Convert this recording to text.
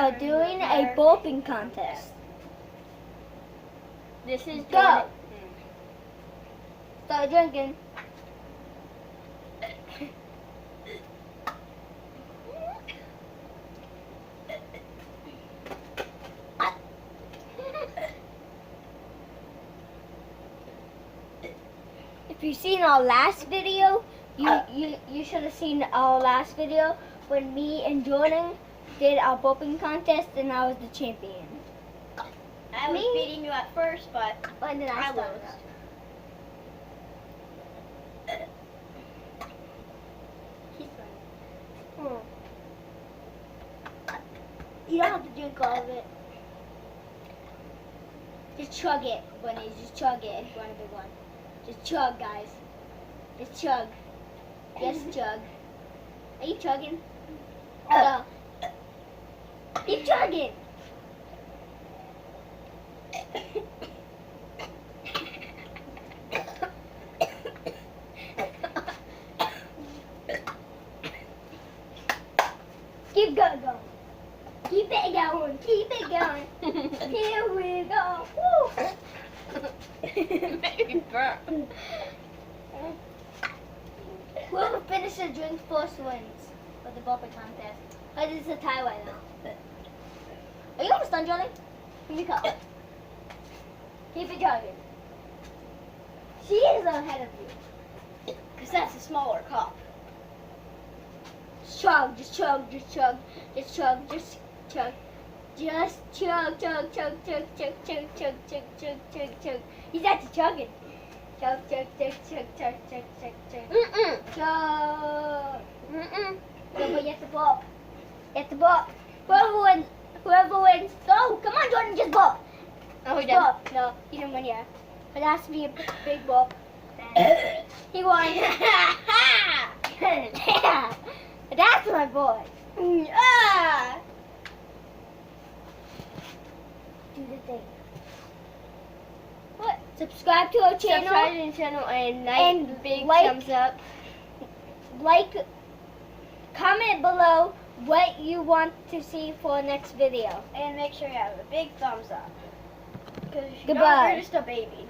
are doing a burping contest. This is Go. Start drinking. If you've seen our last video, you should have seen our last video when me and Jordan did our burping contest and I was the champion. I was beating you at first, but And then I I started. lost. You don't have to drink all of it. Just chug it, Bunny. Just chug it if you want a big one. Just chug, guys. Just chug. Just chug. Are you chugging? Keep chugging. Keep going. Keep it going. Keep it going. Here we go. Woo. Maybe burp. Whoever finishes the drink first wins for the burping contest. Oh, this is a tie right now. Are you almost done, Johnny? Give me a cup. Keep it chugging. She is ahead of you. Because that's a smaller cup. Chug, just chug, just chug, just chug, just chug. Just chug, chug, chug, chug, chug, chug, chug, chug, chug, chug, chug. He's actually chugging. Chug, chug, chug, chug, chug, chug, chug, chug. Chug. Mm-mm. No, but you have to burp. You have to burp. Whoever wins, go. Come on, Jordan, just burp. Oh, we Burp. No, he didn't win yet. But it has to be a big burp. He won. Yeah. That's my boy. Ah! Do the thing. What? Subscribe to our channel. Subscribe to the channel and And big like- thumbs up. Like, comment below what you want to see for next video. And make sure you have a big thumbs up. Because Goodbye. you're just a baby.